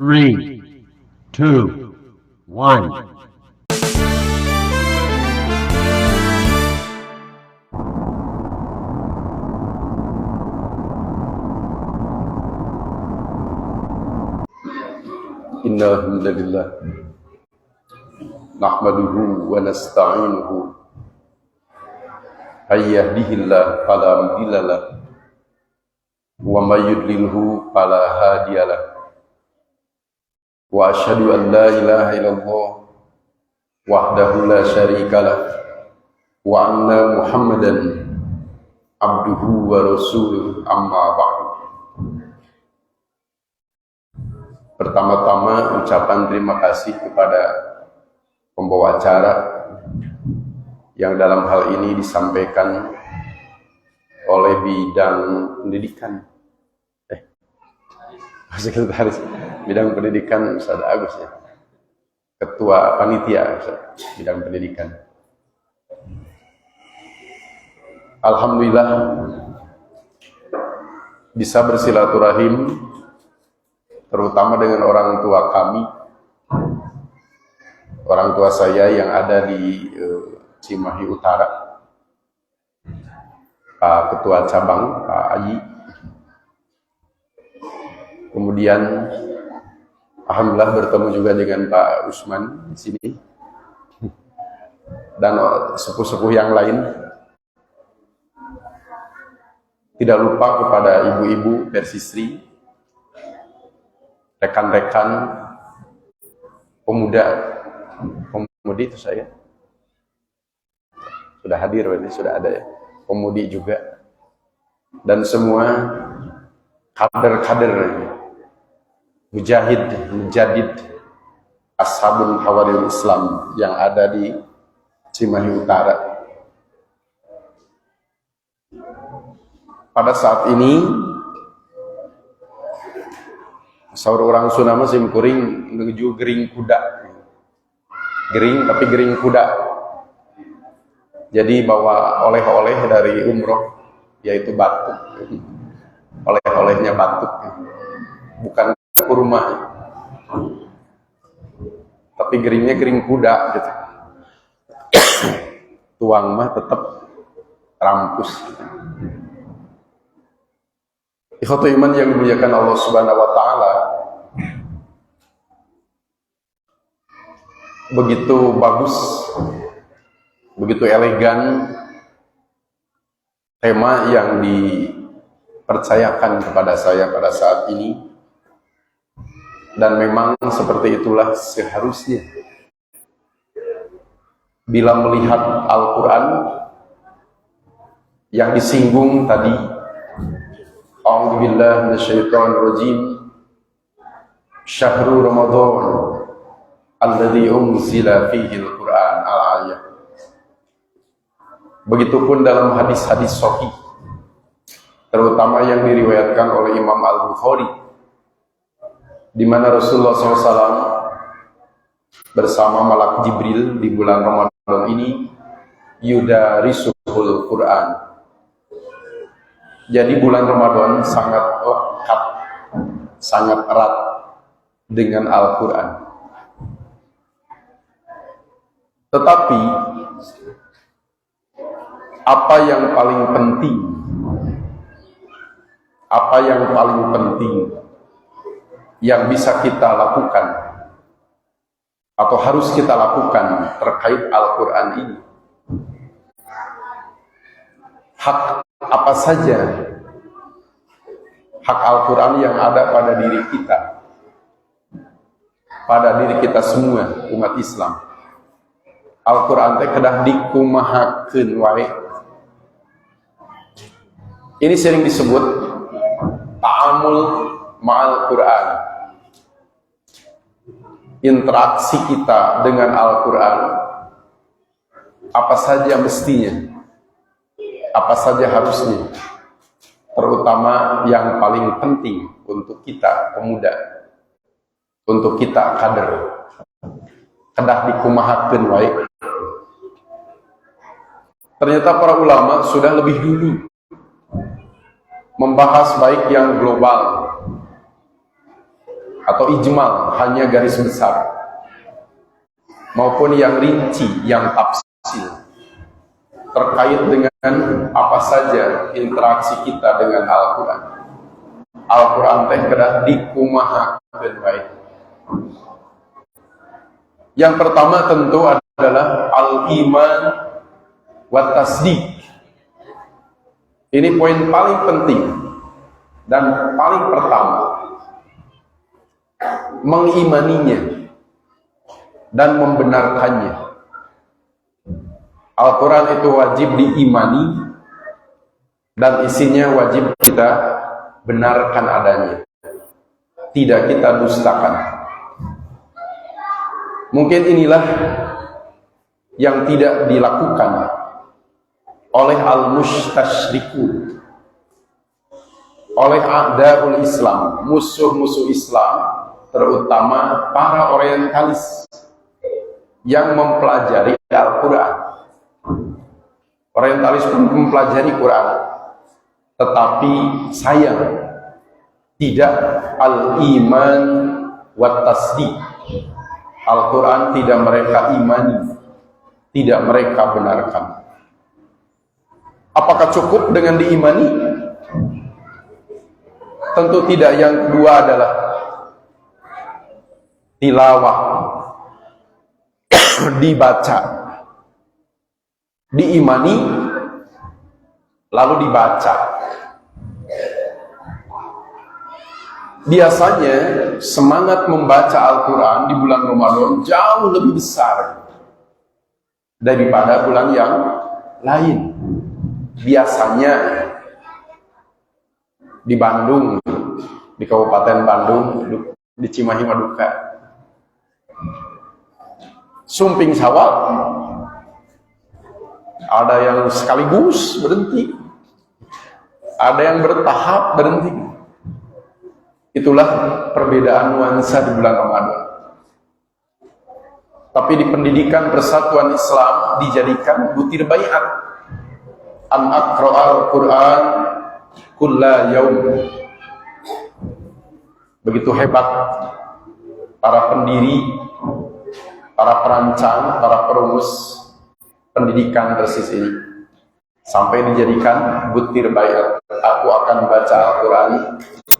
Three, two, one. Innal hamdalillah nahmaduhu wa nasta'inuhu may yahdihillahu fala mudilla lahu wa may yudlilhu fala hadiya lahu wa asyhadu an la ilaha illallah wahdahu la syarika lahu wa anna Muhammadan abduhu wa rasuluhu amma ba'du. Pertama-tama ucapan terima kasih kepada pembawa acara yang dalam hal ini disampaikan oleh bidang pendidikan. Sekretaris bidang pendidikan Ustaz Agus ya. Ketua panitia Ustaz, bidang pendidikan. Alhamdulillah bisa bersilaturahim terutama dengan orang tua kami, orang tua saya yang ada di Cimahi Utara, Pak Ketua Cabang, Pak Ayi. Kemudian alhamdulillah bertemu juga dengan Pak Usman di sini dan sepuh-sepuh yang lain. Tidak lupa kepada ibu-ibu Persisri, rekan-rekan pemudi itu saya sudah hadir, ini sudah ada ya, pemudi juga, dan semua kader-kader mujadid ashabul hawaril Islam yang ada di Cimahi Utara. Pada saat ini saur orang Sunda musim kuring menuju gering kuda. Gering tapi gering kuda. Jadi bawa oleh-oleh dari umroh, yaitu batuk. Oleh-olehnya batuk. Bukan kurma. Tapi geringnya gering kuda gitu. Tuang mah tetap rampus. Ikhwatul iman yang dimuliakan Allah Subhanahu wa taala. Begitu bagus, begitu elegan tema yang dipercayakan kepada saya pada saat ini, dan memang seperti itulah seharusnya. Bila melihat Al-Quran yang disinggung tadi, A'udzubillahi minasyaitonirrajim, Syahrul Ramadan alladzi unzila fihi al-Qur'an, al-ayat. Begitupun dalam hadis-hadis sahih, terutama yang diriwayatkan oleh Imam Al-Bukhari, di mana Rasulullah SAW bersama malak Jibril di bulan Ramadan ini yudarisuhul Qur'an. Jadi bulan Ramadan sangat lekat, sangat erat dengan Al-Quran. Tetapi apa yang paling penting, yang bisa kita lakukan atau harus kita lakukan terkait Al-Quran ini, hak apa saja hak Al-Quran yang ada pada diri kita, pada diri kita semua umat Islam. Al-Quran teh kedah dikumahakeun wae. Ini sering disebut ta'amul ma'al Quran, interaksi kita dengan Al-Quran. Apa saja mestinya, apa saja harusnya, terutama yang paling penting untuk kita pemuda, untuk kita kader, kedah dikumahakeun wae. Ternyata para ulama sudah lebih dulu membahas baik yang global atau ijmal, hanya garis besar, maupun yang rinci, yang tafsil, terkait dengan apa saja interaksi kita dengan Al-Quran. Al-Quran teh kedah dikumahakeun baik. Yang pertama tentu adalah al-iman wa tasdiq. Ini poin paling penting dan paling pertama. Mengimaninya dan membenarkannya. Al-Quran itu wajib diimani dan isinya wajib kita benarkan adanya, tidak kita dustakan. Mungkin inilah yang tidak dilakukan oleh al-mustasyrikun, oleh a'daul Islam, musuh-musuh Islam, terutama para orientalis yang mempelajari Al-Quran. Orientalis pun mempelajari Quran, tetapi sayang tidak al-iman wa tasdiq. Al-Quran tidak mereka imani, tidak mereka benarkan. Apakah cukup dengan diimani? Tentu tidak. Yang kedua adalah tilawah, dibaca, diimani, lalu dibaca. Biasanya semangat membaca Al-Quran di bulan Ramadan jauh lebih besar daripada bulan yang lain. Biasanya di Bandung, di Kabupaten Bandung, di Cimahi Maduka, sumping sawal, ada yang sekaligus berhenti, ada yang bertahap berhenti. Itulah perbedaan nuansa di bulan Ramadan. Tapi di pendidikan Persatuan Islam dijadikan butir baiat, an aqra'al Quran kulla yaum. Begitu hebat para pendiri, para perancang, para perumus pendidikan Persis ini, sampai dijadikan butir baiat. Aku akan baca Al-Quran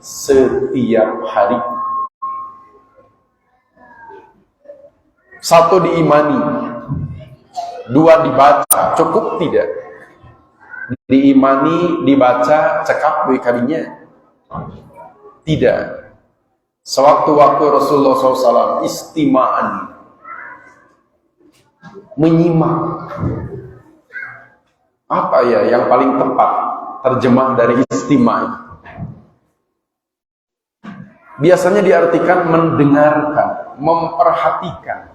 setiap hari. Satu, diimani. Dua, dibaca. Cukup tidak? Diimani, dibaca, cekap kadinya? Tidak. Sewaktu-waktu Rasulullah SAW istima'an, menyimak. Apa ya yang paling tepat terjemah dari istima'? Biasanya diartikan mendengarkan, memperhatikan.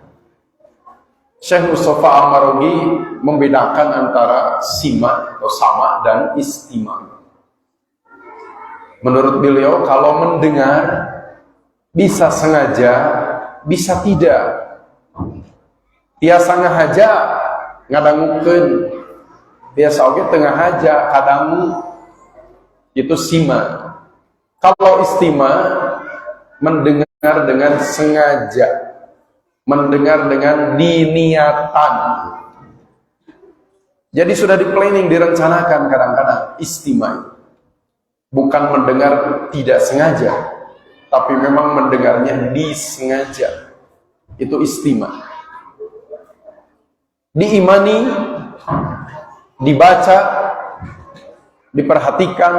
Syekh Mustafa Al-Marogi membedakan antara sima atau sama dan istima'. Menurut beliau, kalau mendengar bisa sengaja, bisa tidak. Tiasa ngahaja ngadangukeun, tiasa oge tengah haja kadangu, itu sima. Kalau istima, mendengar dengan sengaja, mendengar dengan diniatan. Jadi sudah di planning, direncanakan kadang-kadang istima. Bukan mendengar tidak sengaja, tapi memang mendengarnya disengaja. Itu istima. Diimani, dibaca, diperhatikan,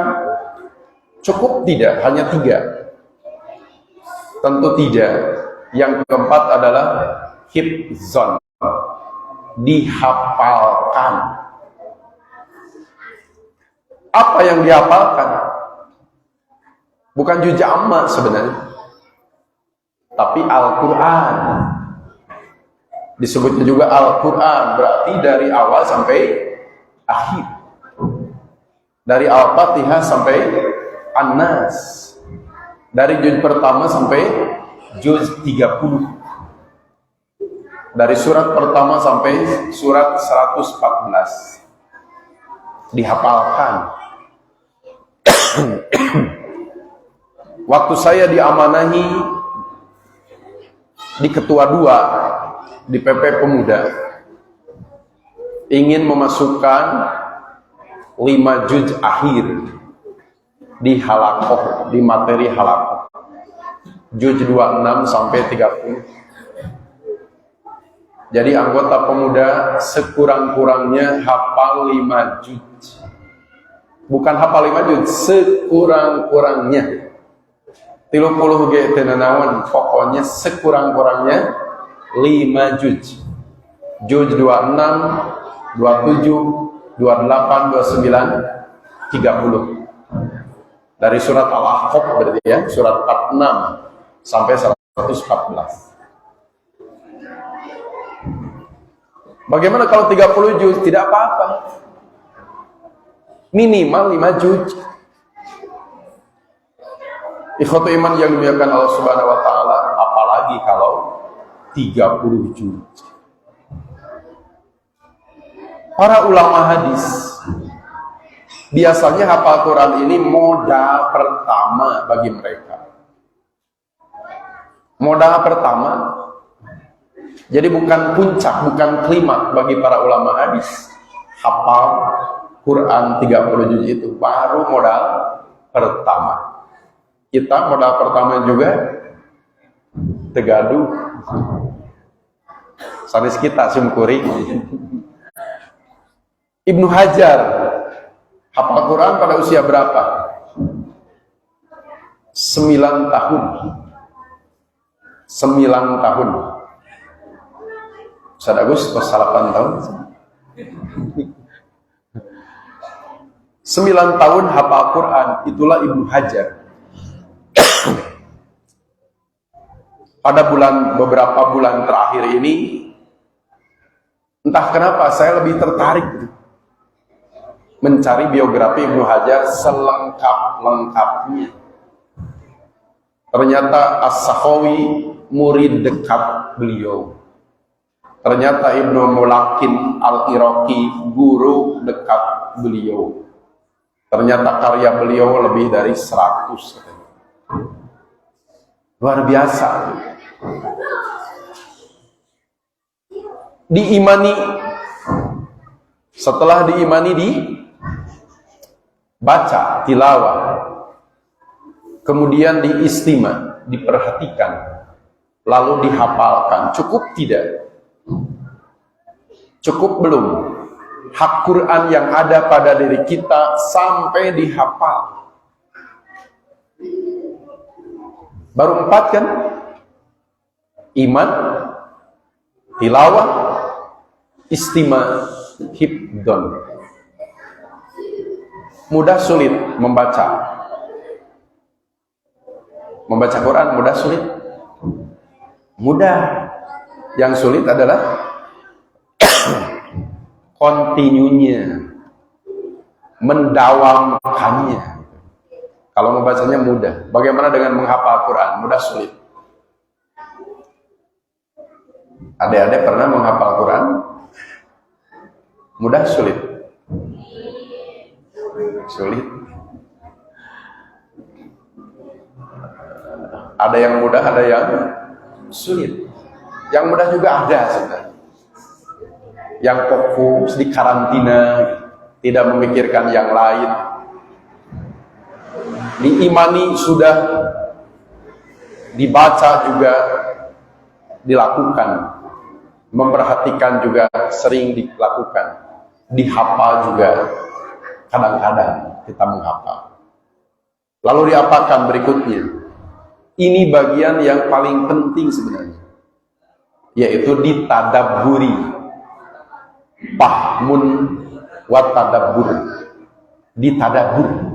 cukup tidak? Hanya 3? Tentu tidak. Yang keempat adalah hifzon, dihafalkan. Apa yang dihafalkan? Bukan juz amma sebenarnya, tapi Al-Quran. Disebutnya juga Al-Quran, berarti dari awal sampai akhir, dari Al-Fatihah sampai An-Nas, dari juz pertama sampai juz 30, dari surat pertama sampai surat 114 dihafalkan. Waktu saya diamanahi di Ketua 2 di PP Pemuda ingin memasukkan 5 juz akhir di halakoh, di materi halakoh, juz 26 sampai 30. Jadi anggota pemuda sekurang-kurangnya hafal 5 juz. Bukan hafal 5 juz, sekurang-kurangnya 30 ge tenanawan, pokoknya sekurang-kurangnya 5 juz. Juz 26, 27, 28, 29, 30. Dari surat Al-Ahqaf berarti ya, surat 46 sampai 114. Bagaimana kalau 30 juz? Tidak apa-apa. Minimal 5 juz. Ikhwatu iman yang dimuliakan Allah Subhanahu wa taala, apalagi kalau 30 juz. Para ulama hadis biasanya hafal Quran ini modal pertama bagi mereka. Modal pertama. Jadi bukan puncak, bukan klimaks bagi para ulama hadis. Hafal Quran 30 juz itu baru modal pertama. Kita modal pertama juga tegaduh. Sanes kita sumkuri. Ibnu Hajar hafal Quran pada usia berapa? 9 tahun. 9 tahun. Ustaz Agus 8 tahun. 9 tahun hafal Quran, itulah Ibnu Hajar. Pada beberapa bulan terakhir ini, entah kenapa saya lebih tertarik mencari biografi Ibnu Hajar selengkap-lengkapnya. Ternyata As-Sakhawi murid dekat beliau. Ternyata Ibnu Mulakin Al-Iraqi guru dekat beliau. Ternyata karya beliau lebih dari 100. Luar biasa. Diimani, setelah diimani dibaca, tilawah, kemudian diistima, diperhatikan, lalu dihafalkan. Cukup tidak? Cukup belum? Hak Quran yang ada pada diri kita sampai dihafal. Baru 4 kan? Iman, tilawah, istima, hifdon. Mudah sulit membaca. Membaca Quran mudah sulit? Mudah. Yang sulit adalah kontinunya, mendawamkannya. Kalau membacanya mudah. Bagaimana dengan menghafal Quran? Mudah sulit? Adik-adik pernah menghafal Quran? Mudah sulit? Sulit. Ada yang mudah, ada yang sulit. Yang mudah juga ada sebenarnya. Yang fokus di karantina, tidak memikirkan yang lain. Diimani sudah, dibaca juga dilakukan, memperhatikan juga sering dilakukan, dihafal juga kadang-kadang kita menghafal. Lalu diapakan berikutnya? Ini bagian yang paling penting sebenarnya, yaitu ditadabburi. Fahmun wa tadabbur. Ditadabbur.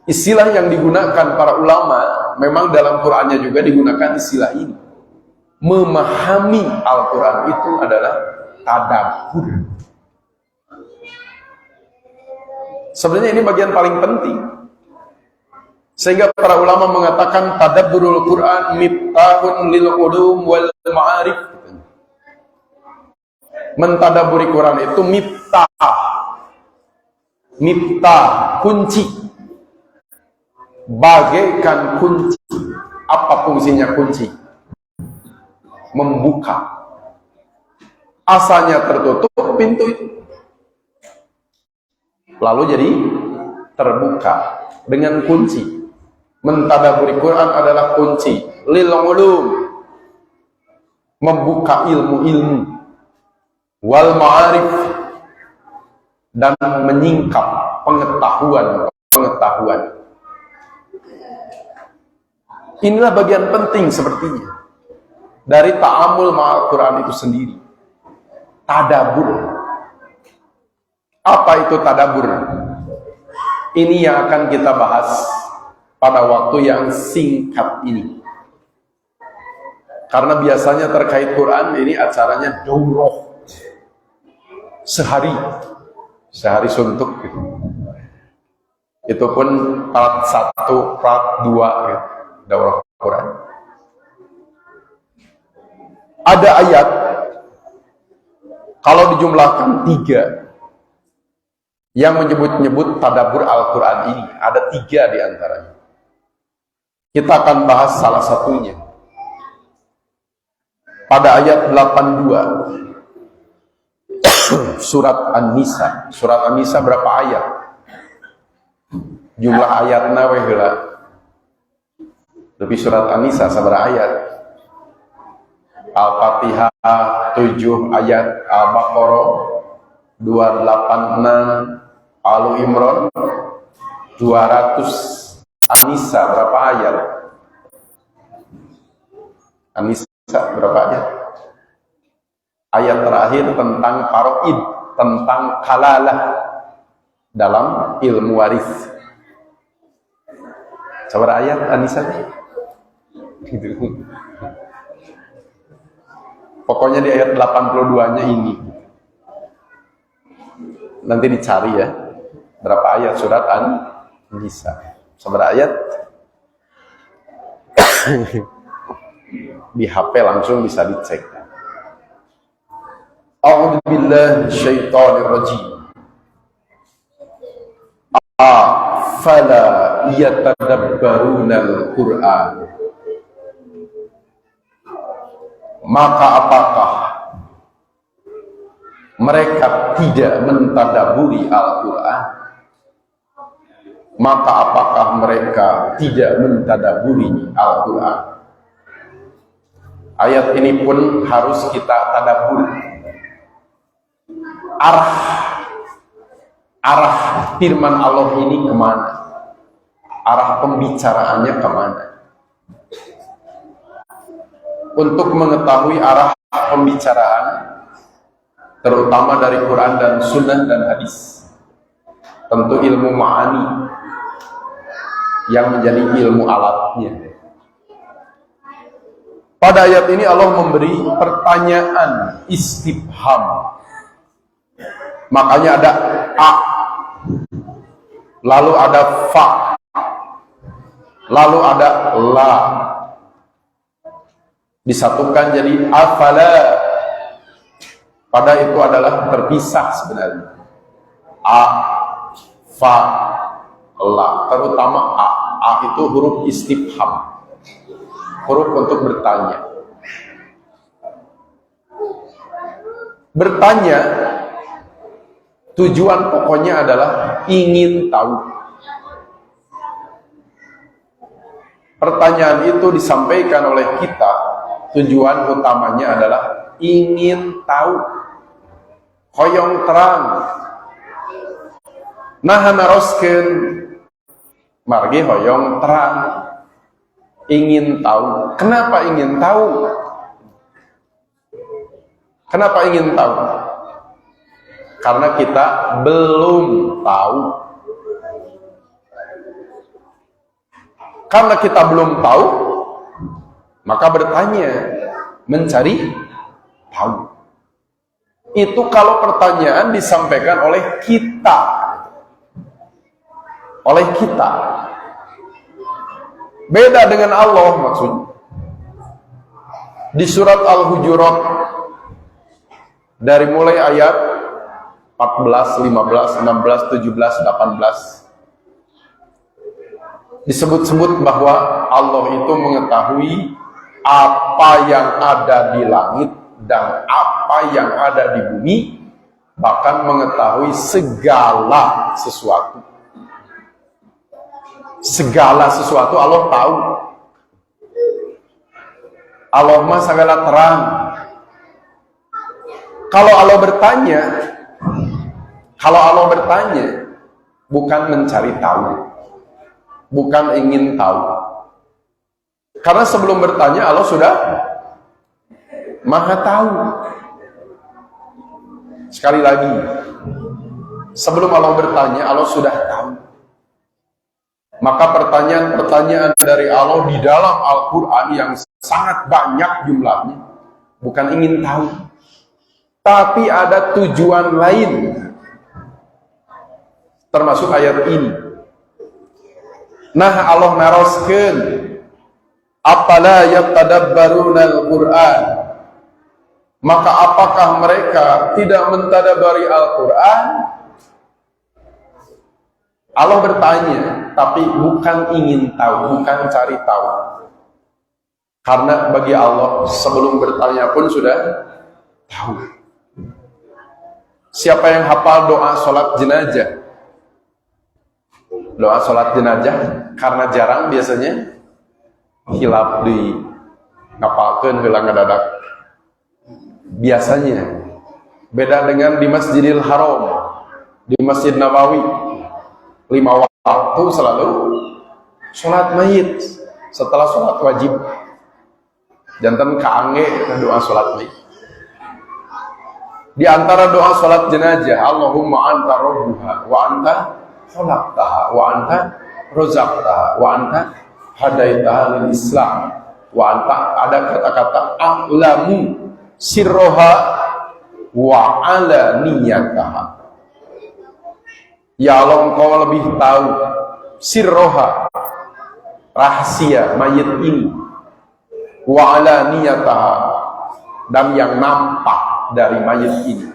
Istilah yang digunakan para ulama memang dalam Qur'annya juga digunakan istilah ini. Memahami Al-Quran itu adalah tadabbur. Sebenarnya ini bagian paling penting. Sehingga para ulama mengatakan tadabburul Quran miftahun lil ulum wal ma'arif. Mentadaburi Quran itu miftah, kunci, bagaikan kunci. Apa fungsinya kunci? membuka. Asalnya tertutup pintu itu, lalu jadi terbuka dengan kunci. Mentadaburi Quran adalah kunci lil ulum, membuka ilmu-ilmu, wal ma'arif, dan menyingkap pengetahuan. Inilah bagian penting sepertinya dari ta'amul ma'al Quran itu sendiri. Tadabur. Apa itu tadabur? Ini yang akan kita bahas pada waktu yang singkat ini. Karena biasanya terkait Quran ini acaranya daurah. Sehari suntuk gitu. Itu pun part 1, part 2 gitu, daurah Quran. Ada ayat kalau dijumlahkan 3 yang menyebut-nyebut tadabbur Al-Quran ini. Ada 3 di antaranya. Kita akan bahas salah satunya. Pada ayat 82 surat An-Nisa. Surat An-Nisa berapa ayat? Jumlah ayatnya wehela. Lebih surat An-Nisa sabar ayat. Al-Fatihah 7 ayat, Al-Baqarah 286, Al Imran 200, An-Nisa berapa ayat? An-Nisa berapa ayat? Ayat terakhir tentang faraid, tentang kalalah dalam ilmu waris. Sabar ayat An-Nisa gitu. Pokoknya di ayat 82-nya ini. Nanti dicari ya. Berapa ayat surat An-Nisa? Sabar ayat. Di HP langsung bisa dicek. A'udzu billahi syaitonir rajim. Afala yatadabbarunal Qur'an. Maka apakah mereka tidak mentadaburi Al-Quran? Maka apakah mereka tidak mentadaburi Al-Quran? Ayat ini pun harus kita tadabur. Arah firman Allah ini kemana? Arah pembicaraannya kemana? Untuk mengetahui arah pembicaraan, terutama dari Quran dan Sunnah dan Hadis, tentu ilmu ma'ani yang menjadi ilmu alatnya. Pada ayat ini Allah memberi pertanyaan istifham. Makanya ada a, lalu ada fa, lalu ada la. Disatukan jadi afala. Pada itu adalah terpisah sebenarnya. A, fa, la. Terutama a. A itu huruf istifham. Huruf untuk bertanya. Bertanya, tujuan pokoknya adalah ingin tahu. Pertanyaan itu disampaikan oleh kita. Tujuan utamanya adalah ingin tahu, hoyong terang. Nah naroskeun margi hoyong terang, ingin tahu. Kenapa ingin tahu? Kenapa ingin tahu? Karena kita belum tahu. Karena kita belum tahu, maka bertanya, mencari tahu. Itu kalau pertanyaan disampaikan oleh kita. Oleh kita. Beda dengan Allah maksudnya. Di surat Al-Hujurat, dari mulai ayat 14, 15, 16, 17, 18, disebut-sebut bahwa Allah itu mengetahui apa yang ada di langit dan apa yang ada di bumi, bahkan mengetahui segala sesuatu. Segala sesuatu Allah tahu. Allah mah segala terang. Kalau Allah bertanya, bukan mencari tahu, bukan ingin tahu. Karena sebelum bertanya Allah sudah Maha tahu. Sekali lagi, sebelum Allah bertanya Allah sudah tahu. Maka pertanyaan-pertanyaan dari Allah di dalam Al-Quran yang sangat banyak jumlahnya, bukan ingin tahu, tapi ada tujuan lain. Termasuk ayat ini. Nah, Allah naroskeun, apala yatadabbaruna al-Qur'an. Maka apakah mereka tidak mentadabari Al-Quran? Allah bertanya, tapi bukan ingin tahu, bukan cari tahu. Karena bagi Allah sebelum bertanya pun sudah tahu. Siapa yang hafal doa sholat jenazah? Doa sholat jenazah karena jarang biasanya hilap di ngapalkeun heula ngadadak. Biasanya beda dengan di Masjidil Haram, di Masjid Nabawi, 5 waktu selalu sholat mayit setelah sholat wajib. Jantan kaangge doa sholat mayit. Di antara doa sholat jenazah, Allahumma anta rabbuha wa anta khalaqtaha wa anta razaqtaha wa anta hadaitaha lil Islam wa anta, ada kata-kata a'lamu sirroha wa ala niyataha. Ya Allah, engkau lebih tahu sirroha, rahasia mayit ini, wa ala niyataha, dan yang nampak dari mayit ini.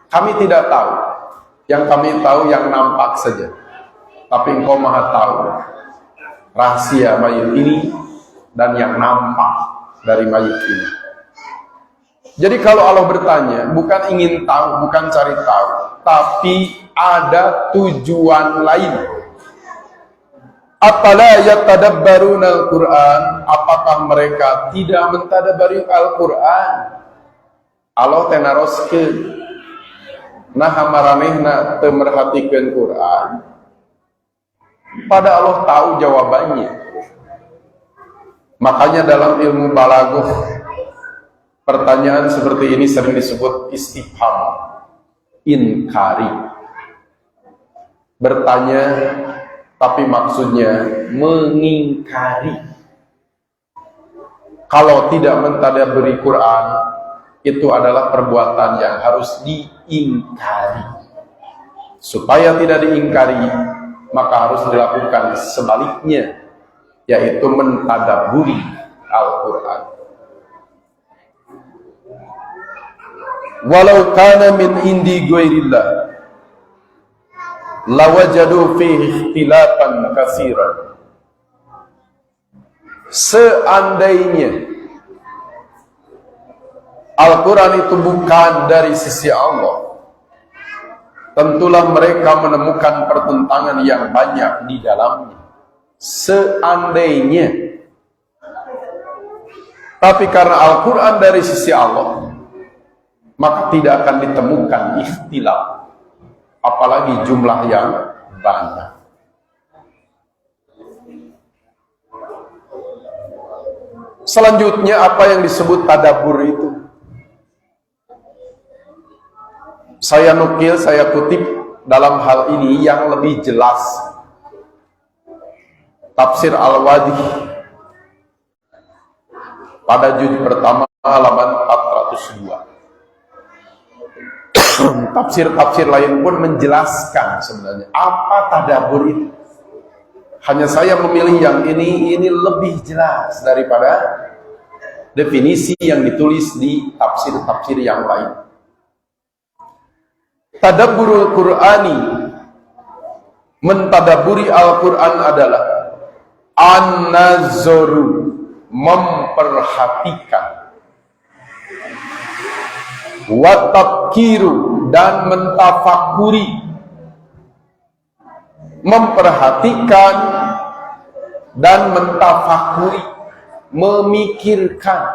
Kami tidak tahu, yang kami tahu yang nampak saja, tapi engkau maha tahu rahasia mayit ini dan yang nampak dari mayit ini. Jadi kalau Allah bertanya, bukan ingin tahu, bukan cari tahu, tapi ada tujuan lain. Apala yatadabbaruna al-Quran, apakah mereka tidak mentadabari Al-Quran? Allah tenaroskeun, nah maranehna teu merhatikeun Quran. Pada Allah tahu jawabannya. Makanya dalam ilmu balaghah, pertanyaan seperti ini sering disebut istifham, inkari. Bertanya, tapi maksudnya mengingkari. Kalau tidak mentadaburi Quran, itu adalah perbuatan yang harus diingkari. Supaya tidak diingkari, maka harus dilakukan sebaliknya, yaitu mentadaburi Al-Quran. Walau kana min indi ghairillah lawajadu fihi ikhtilafan katsiran. Seandainya Al-Quran itu bukan dari sisi Allah, tentulah mereka menemukan pertentangan yang banyak di dalamnya. Seandainya. Tapi karena Al-Quran dari sisi Allah, maka tidak akan ditemukan ikhtilaf, apalagi jumlah yang banyak. Selanjutnya, apa yang disebut tadabbur itu? Saya nukil, saya kutip dalam hal ini yang lebih jelas Tafsir Al-Wadi pada juz pertama halaman 402. Tafsir-tafsir lain pun menjelaskan sebenarnya apa tadabbur itu. Hanya saya memilih yang ini lebih jelas daripada definisi yang ditulis di tafsir-tafsir yang lain. Tadabburul Qur'ani, mentadaburi Al-Quran adalah an-nazaru, memperhatikan, wa tafkiru dan mentafakuri, memperhatikan dan mentafakuri, memikirkan,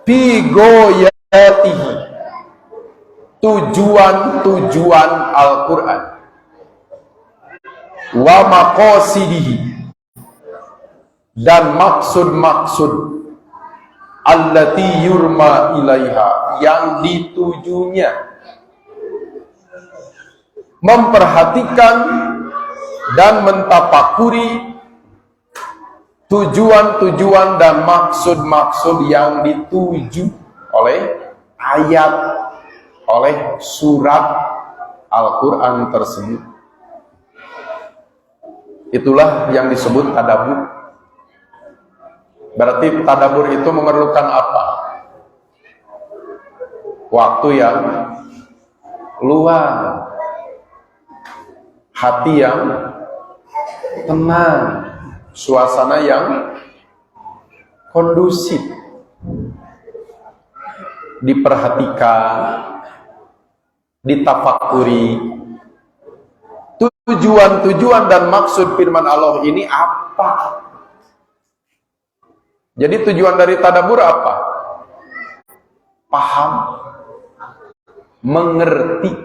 fi goyatihi, tujuan-tujuan Al-Quran, wa maqasidihi, dan maksud-maksud, allati yurma ilaiha, yang ditujunya. Memperhatikan dan mentafakuri tujuan-tujuan dan maksud-maksud yang dituju oleh ayat, oleh surat Al-Quran tersebut. Itulah yang disebut tadabbur. Berarti tadabbur itu memerlukan apa? Waktu yang luang, hati yang tenang, suasana yang kondusif, diperhatikan, ditafakuri. Tujuan-tujuan dan maksud firman Allah ini apa? Jadi tujuan dari tadabbur apa? Paham, mengerti.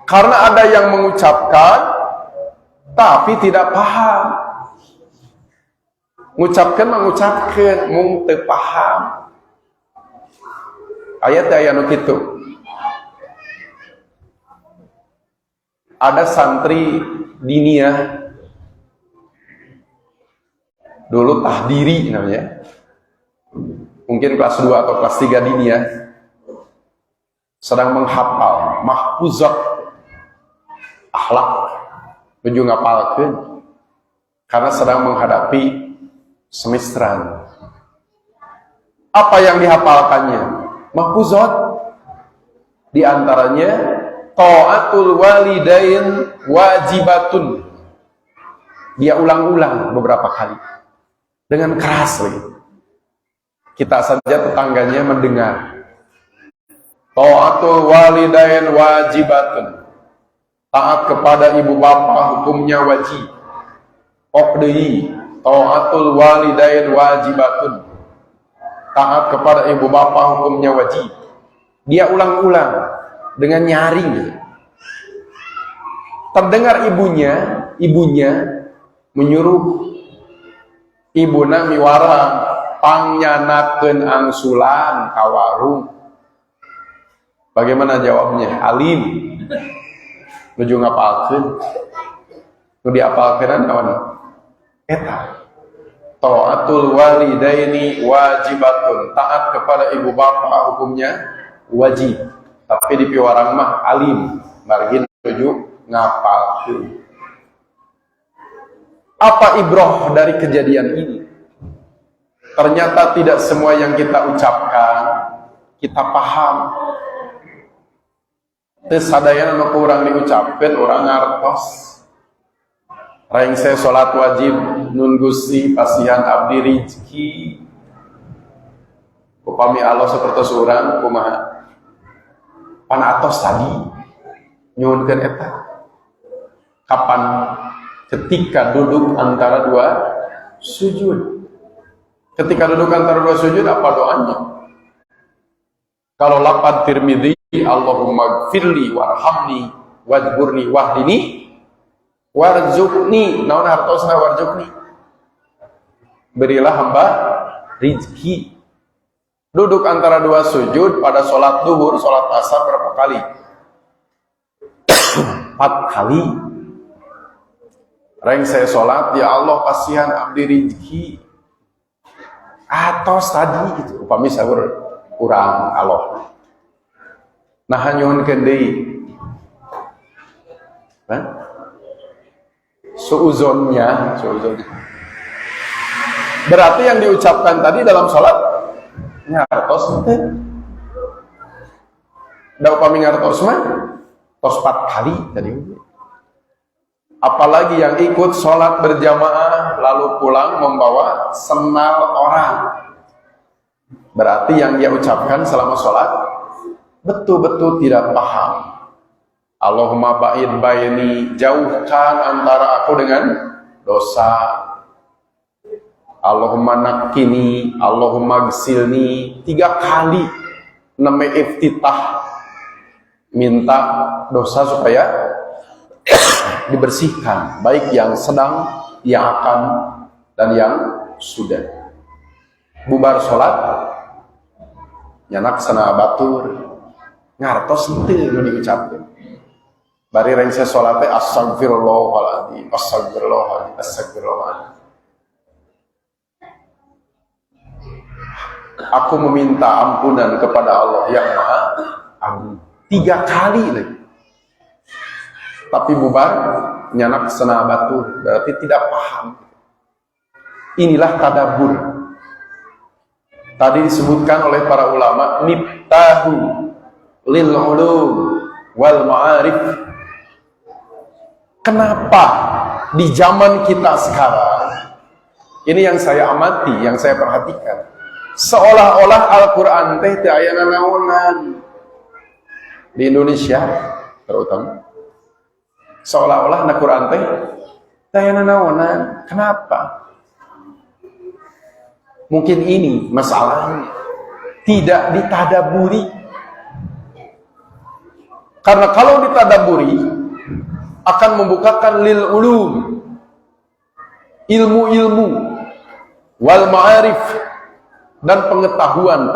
Karena ada yang mengucapkan tapi tidak paham. Mengucapkan mung teu paham. Ayat nu kitu. Ada santri diniyah dulu tahdiri namanya. Mungkin kelas 2 atau kelas 3 diniyah sedang menghafal mahfuzat akhlak, menuju ngapalkeun karena sedang menghadapi semesteran. Apa yang dihafalkannya? Mahfuzat. Di antaranya taatul walidain wajibatun. Dia ulang-ulang beberapa kali dengan keras lagi. Kita saja tetangganya mendengar. Taatul walidain wajibatun. Taat kepada ibu bapa hukumnya wajib. Oqdei, taatul walidain wajibatun. Taat kepada ibu bapa hukumnya wajib. Dia ulang-ulang dengan nyaring. Terdengar ibunya menyuruh ibuna miwarang pangyanakeun angsulan ka warung. Bagaimana jawabnya? Alim. Nuju ngapalkeun. Nu diapalkeun naon? Eta. Taatul walidaini wajibatun. Taat kepada ibu bapa hukumnya wajib. Tapi di piwarang mah alim. Margin nuju ngapalkeun. Apa ibrah dari kejadian ini? Ternyata tidak semua yang kita ucapkan kita paham. Terus sadayana nu kurang diucapkeun urang ngartos. Raing saya salat wajib nun Gusti pasihan abdi rizki. Upami Allah sapertos urang kumaha? Panatos tadi nyuhunkeun eta. Kapan? Ketika duduk antara dua sujud. Ketika duduk antara dua sujud apa doanya? Kalau lafaz Tirmidzi, Allahumma gfirli warhamni wajburni wahdini warzuqni. Naon hartosna warzuqni? Berilah hamba rizki. Duduk antara dua sujud pada sholat duhur, sholat asar berapa kali? 4 kali. Reng saya sholat, ya Allah pasihan abdi rizki. Atos tadi gitu. Upami sahur kurang Allah. Nah nyuhunkeun deui. Suuzonnya. Berarti yang diucapkan tadi dalam sholat ngartos teh. Da upami ngartos mah tos 4 kali tadi. Apalagi yang ikut sholat berjamaah lalu pulang membawa senal orang. Berarti yang dia ucapkan selama sholat betul-betul tidak paham. Allahumma ba'id baini, jauhkan antara aku dengan dosa. Allahumma nakkini, Allahumma gsilni, 3 kali namanya iftitah, minta dosa supaya dibersihkan, baik yang sedang, yang akan, dan yang sudah. Bubar sholat nyanak sana batur ngartos henteu nu diucapkeun. Bari rengse sholat teh astagfirullahaladzim, astagfirullahaladzim, astagfirullahaladzim. Aku meminta ampunan kepada Allah yang Maha Agung. 3 kali lagi. Tapi bubar nyanak sana batur, berarti tidak paham. Inilah tadabbur. Tadi disebutkan oleh para ulama, miftahu lil ulum wal ma'arif. Kenapa di zaman kita sekarang, ini yang saya amati, yang saya perhatikan, seolah-olah Al-Quran teh teu aya nanaonan di Indonesia terutama, seolah-olah Al-Quran teh teu aya nanaonan. Kenapa? Mungkin ini masalahnya, tidak ditadaburi. Karena kalau ditadaburi akan membukakan lil ulum, ilmu-ilmu, wal ma'arif, dan pengetahuan.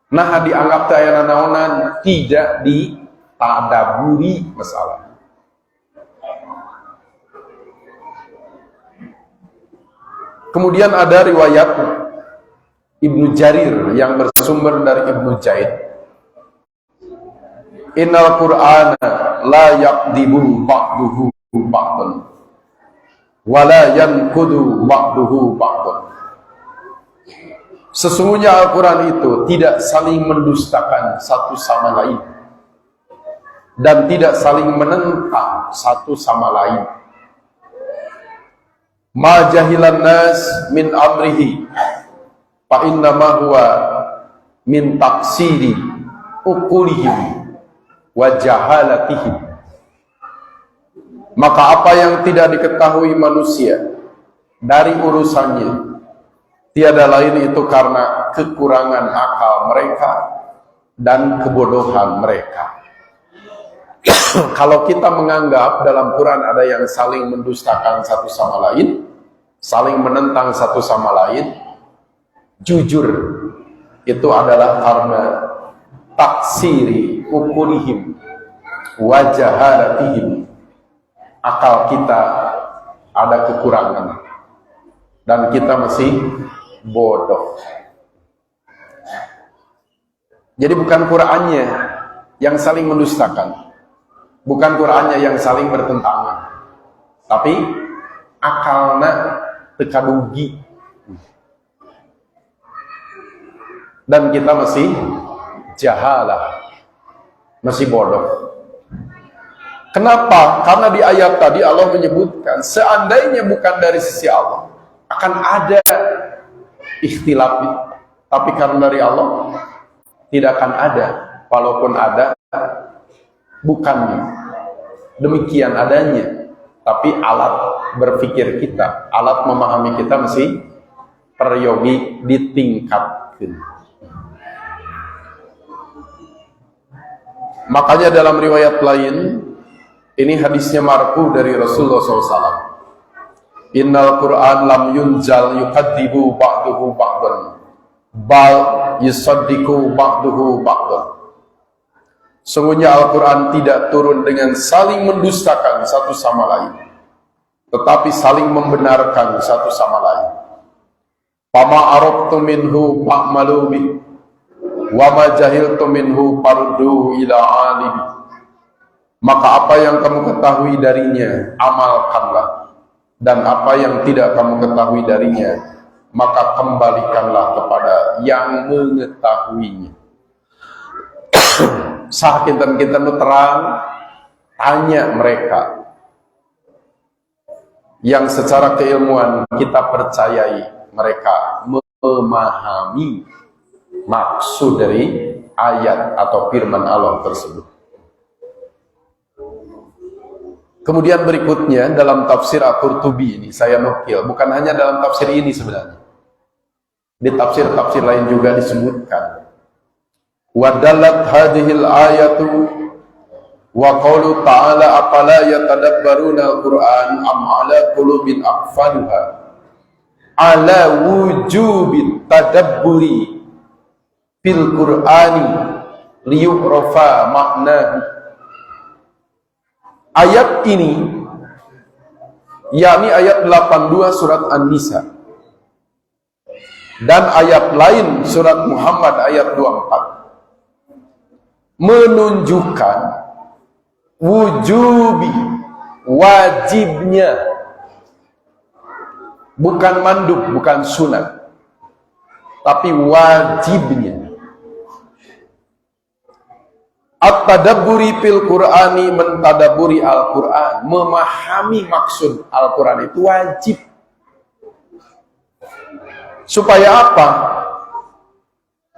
Nah, dianggap tayana naonan, tidak ditadaburi masalah. Kemudian ada riwayat Ibnu Jarir yang bersumber dari Ibnu Jaid. Innal Qur'ana la yaqdibu ba'duhu ba'dan wa la yanqudu ba'duhu ba'dan. Sesungguhnya Al-Quran itu tidak saling mendustakan satu sama lain dan tidak saling menentang satu sama lain. Ma jahilan nas min amrihi fa innama huwa min taksiri uqulihim wa jahalatihim. Maka apa yang tidak diketahui manusia dari urusannya tiada lain itu karena kekurangan akal mereka dan kebodohan mereka. Kalau kita menganggap dalam Quran ada yang saling mendustakan satu sama lain, saling menentang satu sama lain, jujur itu adalah karena taksiri ukulihim wajaharatihim. Akal kita ada kekurangan dan kita masih bodoh. Jadi bukan Qur'annya yang saling mendustakan, bukan Qur'annya yang saling bertentangan, tapi akalna tekadugi dan kita masih jahalah, masih bodoh. Kenapa? Karena di ayat tadi Allah menyebutkan seandainya bukan dari sisi Allah akan ada ikhtilaf, tapi karena dari Allah tidak akan ada. Walaupun ada, bukannya demikian adanya, tapi alat berpikir kita, alat memahami kita masih peryogi ditingkatkan. Makanya dalam riwayat lain, ini hadisnya marfu dari Rasulullah SAW. Innal Qur'an lam yunzal yukadzibu ba'duhu ba'dan bal yusaddiqu ba'duhu ba'dan. Sungguhnya Al-Quran tidak turun dengan saling mendustakan satu sama lain, tetapi saling membenarkan satu sama lain. Fama arabtu minhu fa'malu bi wa ma jahiltu minhu faruddu ila alimi. Maka apa yang kamu ketahui darinya amalkanlah, dan apa yang tidak kamu ketahui darinya maka kembalikanlah kepada yang mengetahuinya. Sakinten kita terang, tanya mereka yang secara keilmuan kita percayai mereka memahami maksud dari ayat atau firman Allah tersebut. Kemudian berikutnya dalam tafsir Al-Qurtubi ini saya nukil, bukan hanya dalam tafsir ini sebenarnya. Di tafsir-tafsir lain juga disebutkan. Wadalat hadhil ayatu wa qawlu ta'ala afala yatadabbaruna al-Qur'an am ala qulubin aqfaluha ala wujubit tadabburi fil Qur'ani liyu'rafa maknahu. Ayat ini yakni ayat 82 surat An-Nisa dan ayat lain surat Muhammad ayat 24 menunjukkan wujubi, wajibnya, bukan mandub, bukan sunat, tapi wajibnya at-tadabburi fil Qur'ani, mentadaburi Al-Quran, memahami maksud Al-Quran itu wajib. Supaya apa?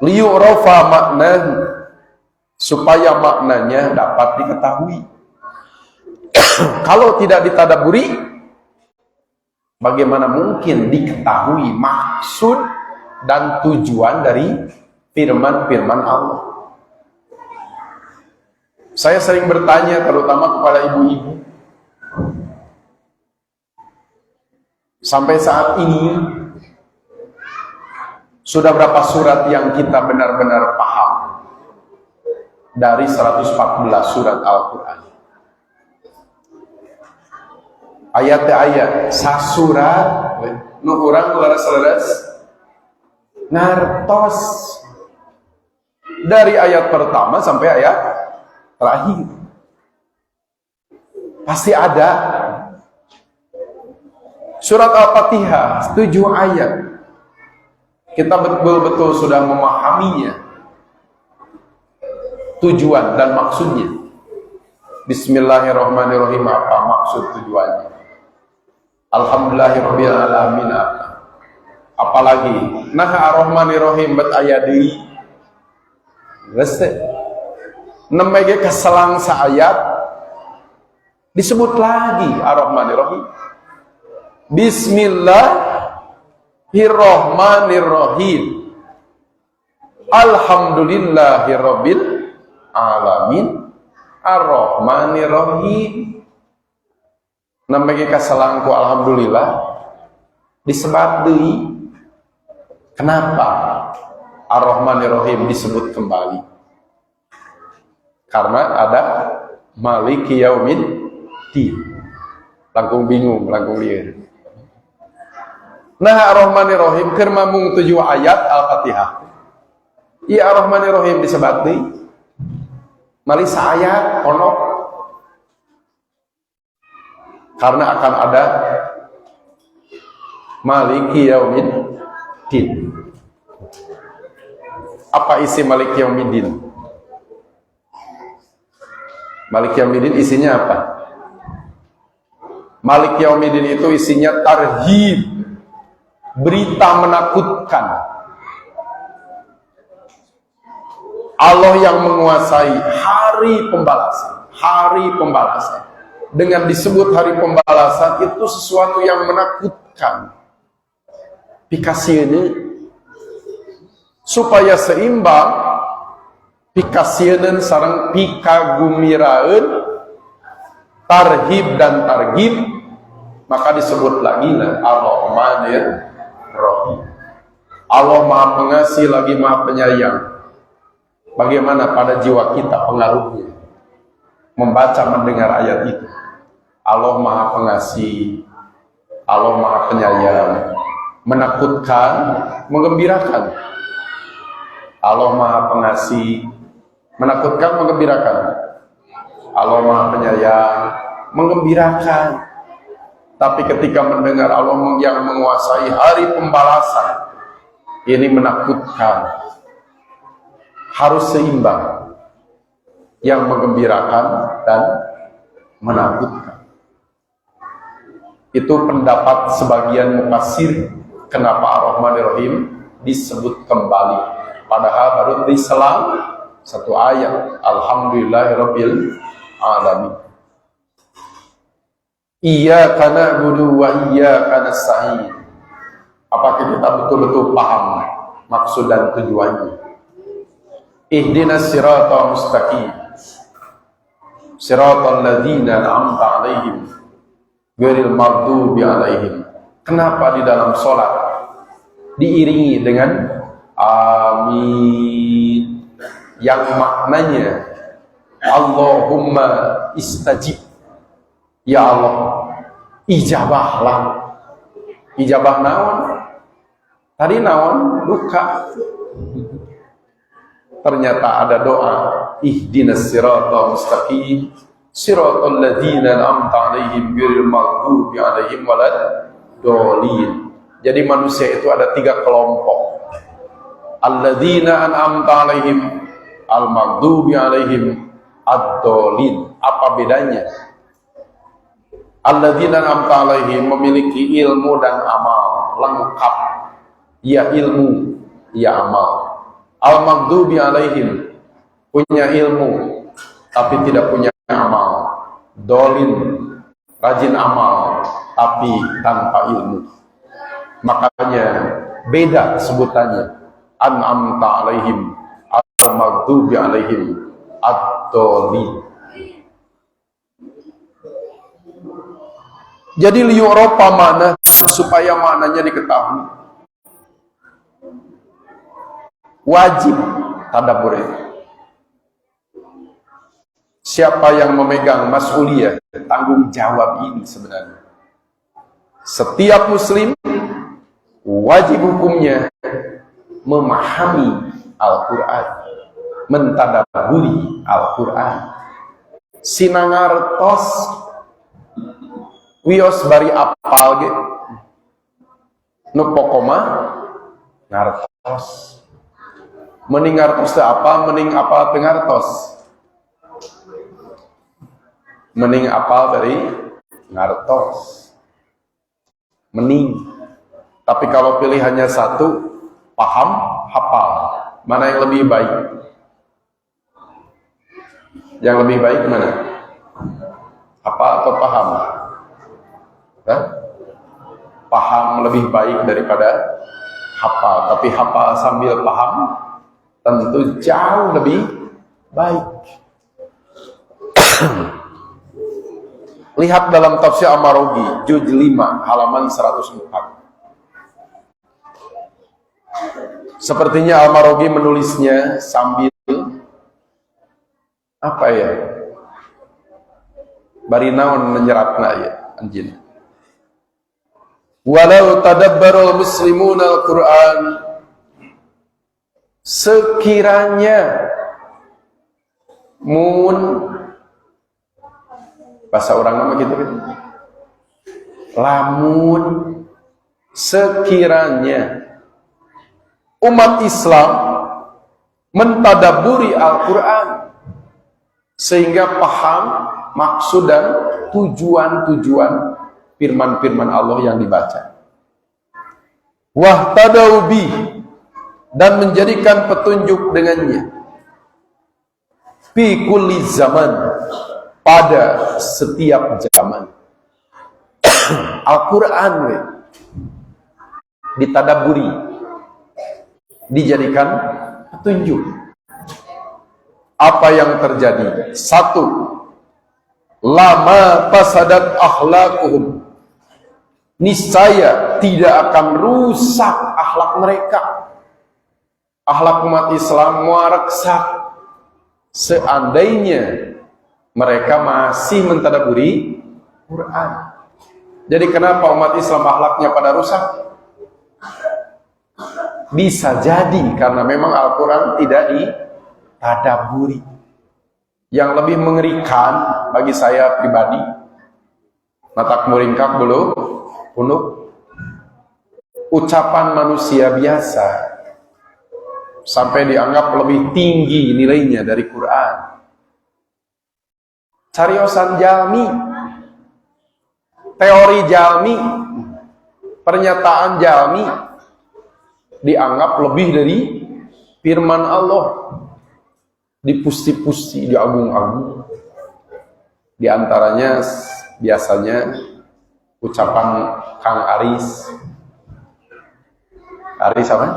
Liyu'rafa maknahu, supaya maknanya dapat diketahui. Kalau tidak ditadaburi, bagaimana mungkin diketahui maksud dan tujuan dari firman-firman Allah? Saya sering bertanya terutama kepada ibu-ibu, sampai saat ini sudah berapa surat yang kita benar-benar paham dari 114 surat Al-Quran? Ayat-ayat sasurat nu urang leres-leres ngartos dari ayat pertama sampai ayat terakhir. Pasti ada. Surat Al-Fatihah 7 ayat. Kita betul-betul sudah memahaminya, tujuan dan maksudnya. Bismillahirrahmanirrahim, apa maksud tujuannya? Alhamdulillahirabbil alamin, apa? Apalagi nah ar-rahmanirrahim bet aya deui. Geus teh. Nemege keselang saayat disebut lagi ar-rahmanirrahim. Bismillahirrahmanirrahim. Alhamdulillahirabbil alamin ar-rahmanirrahim. Namanya kasalangku alhamdulillah disebat deui. Kenapa ar-rahmanirrahim disebut kembali? Karena ada maliki yaumiddin. Langkung bingung, langkung lieur. Nah ar-rahmanirrahim keur mamung 7 ayat Al-Fatihah. Ieu ar-rahmanirrahim disebat deui. Mali saayat onok. Karena akan ada maliki yaumiddin. Apa isi maliki yaumiddin? Maliki yaumiddin isinya apa? Maliki yaumiddin itu isinya tarhib, berita menakutkan. Allah yang menguasai hari pembalasan, hari pembalasan. Dengan disebut hari pembalasan itu sesuatu yang menakutkan. Pikasieun supaya seimbang, pikasieun sareng pikagumiraeun, tarhib dan targhib, maka disebut lagi ar-rahmanir-rahim. Allah Maha Pengasih lagi Maha Penyayang. Bagaimana pada jiwa kita pengaruhnya membaca mendengar ayat itu? Allah Maha Pengasih, Allah Maha Penyayang, menakutkan, menggembirakan. Allah Maha Pengasih, menakutkan, menggembirakan. Allah Maha Penyayang, menggembirakan. Tapi ketika mendengar Allah yang menguasai hari pembalasan, ini menakutkan. Harus seimbang, yang menggembirakan dan menakutkan. Itu pendapat sebagian mufassir kenapa Ar-Rahmanir-Rahim disebut kembali. Padahal baru diselang satu ayat. Alhamdulillahirabbil alamin. Iyyaka na'budu wa iyyaka nasta'in. Apakah kita betul-betul paham maksud dan tujuannya? Ihdinas siratal mustaqim. Siratal ladzina an'amta 'alaihim ghairil maghdubi 'alaihim. Kenapa di dalam sholat diiringi dengan amin yang maknanya Allahumma istajib, ya Allah ijabahlah. Ijabah naon? Tadi naon? Duka. Ternyata ada doa ihdinas siratal mustaqim siratal ladzina an'amta 'alaihim ghairil maghdubi 'alaihim waladdallin. Jadi manusia itu ada 3 kelompok. Alladzina an'amta 'alaihim, al-maghdubi 'alaihim, ad-dallin. Apa bedanya? Alladzina an'amta 'alaihim memiliki ilmu dan amal lengkap. Ya ilmu, ya amal. Al-maghdubi 'alaihim punya ilmu tapi tidak punya amal. Dolin rajin amal tapi tanpa ilmu. Makanya beda sebutannya. An'amta 'alaihim, al-maghdubi 'alaihim, ad-dolin. Jadi liyu'rafa makna, supaya maknanya diketahui. Wajib tadabbur itu. Siapa yang memegang mas'uliyah, tanggung jawab ini sebenarnya? Setiap muslim wajib hukumnya memahami Al-Quran, mentadabburi Al-Quran. Sinangartos wios bari apal ge nu pokoma ngartos. Mending ngartos teh apa? Mending apal teu ngartos. Mending apal dari ngartos. Mending. Tapi kalau pilihannya satu, paham, hafal. Mana yang lebih baik? Yang lebih baik mana? Hafal atau paham? Hah? Paham lebih baik daripada hafal. Tapi hafal sambil paham tentu jauh lebih baik. Lihat dalam tafsir Al-Marughi juz 5 halaman 104. Sepertinya Al-Marughi menulisnya sambil apa ya? Bari naon menyeratna ya anjeun. Walau tadabbarul muslimuna al-Qur'an, sekiranya bahasa orang nama gitu kan, lamun sekiranya umat Islam mentadaburi Al-Quran sehingga paham maksud dan tujuan-tujuan firman-firman Allah yang dibaca, wahtadau bi, dan menjadikan petunjuk dengannya, fi kulli zaman, pada setiap zaman. Al-Quran ditadaburi, dijadikan petunjuk. Apa yang terjadi? 1. Lama fasadat akhlaquhum, niscaya tidak akan rusak akhlak mereka. Akhlak umat Islam muaraksak seandainya mereka masih mentadaburi Quran. Jadi kenapa umat Islam akhlaknya pada rusak? Bisa jadi karena memang Al-Quran tidak ditadaburi. Yang lebih mengerikan bagi saya pribadi, matak muringkak dulu, punuk, ucapan manusia biasa sampai dianggap lebih tinggi nilainya dari Quran. Cariosan jalmi teori jalmi, pernyataan jalmi dianggap lebih dari firman Allah, dipusti-pusti, diagung-agung. Di antaranya biasanya ucapan Kang Aris. Aris apa?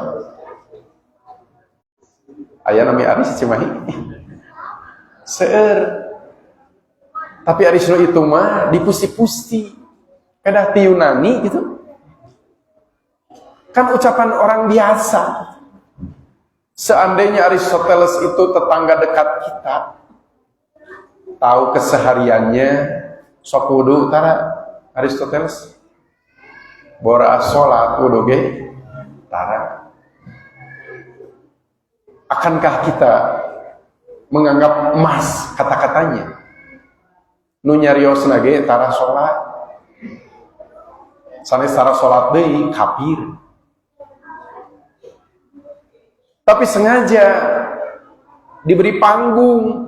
Aya namanya Aris Cimahi. Seueur. Tapi Aris itu mah dipusti-pusti. Kedah ti Yunani gitu. Kan ucapan orang biasa. Seandainya Aristoteles itu tetangga dekat kita, tahu kesehariannya, sok wudu tara Aristoteles. Bora salat wudu ge tara. Akankah kita menganggap emas kata-katanya? Nu nyariosna ge tara salat. Sanes tara salat deui kafir. Tapi sengaja diberi panggung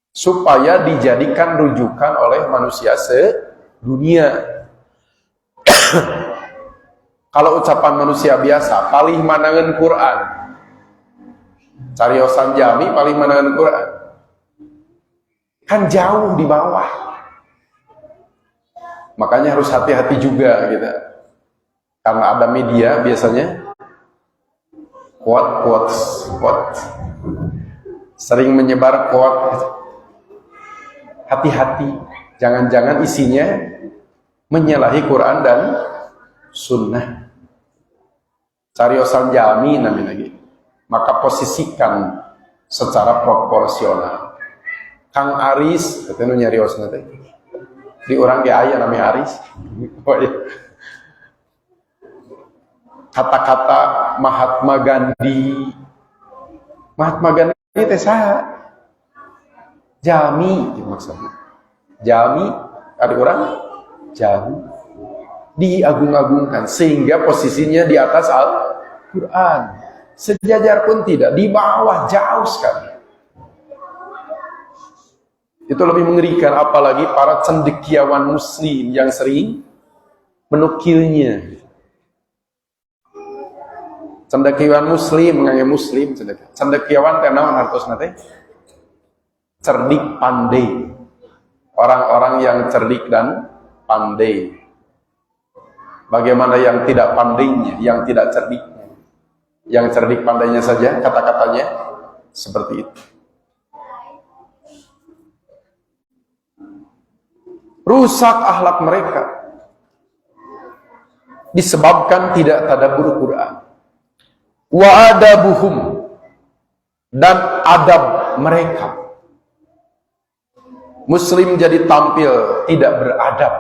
supaya dijadikan rujukan oleh manusia sedunia. Kalau ucapan manusia biasa, palih manangan Quran, cariosan jami palih manangan Quran, kan jauh di bawah. Makanya harus hati-hati juga gitu. Karena ada media biasanya quote sering menyebar quote. Hati-hati, jangan-jangan isinya menyalahi Quran dan Sunnah. Cariosan jami namanya lagi. Maka posisikan secara proporsional. Kang Aris, itu nyarios nanti. Di orang ge aya namanya Aris. Kata-kata Mahatma Gandhi. Mahatma Gandhi teh saha? Jami maksudnya. Jami ada orang jami diagung-agungkan sehingga posisinya di atas Al-Qur'an. Sejajar pun tidak, di bawah jauh sekali. Itu lebih mengerikan, apalagi para cendekiawan muslim yang sering menukilnya. Cendekiawan muslim, menganggap muslim, cendekiawan teh naon hartosna teh? Cerdik pandai. Orang-orang yang cerdik dan pandai. Bagaimana yang tidak pandainya, yang tidak cerdiknya? Yang cerdik pandainya saja, kata-katanya seperti itu. Rusak akhlak mereka disebabkan tidak tadabbur Quran. Wa adabuhum, dan adab mereka. Muslim jadi tampil tidak beradab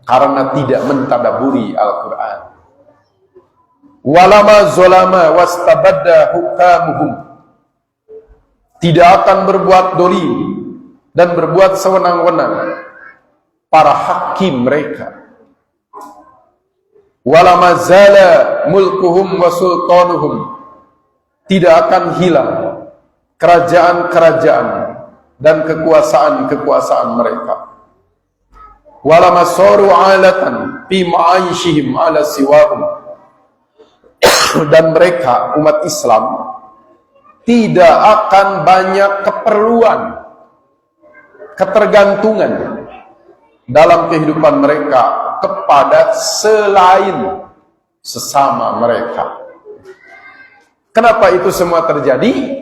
karena tidak mentadaburi Al-Quran. Walama zolama wastabadda hukamuhum, tidak akan berbuat dolim dan berbuat sewenang-wenang para hakim mereka. Walama zala mulkuhum wa sultanuhum, tidak akan hilang kerajaan-kerajaan dan kekuasaan-kekuasaan mereka. Walama saru alatan fi ma'aishihim ala siwahum, dan mereka umat Islam tidak akan banyak keperluan, ketergantungan dalam kehidupan mereka kepada selain sesama mereka. Kenapa itu semua terjadi?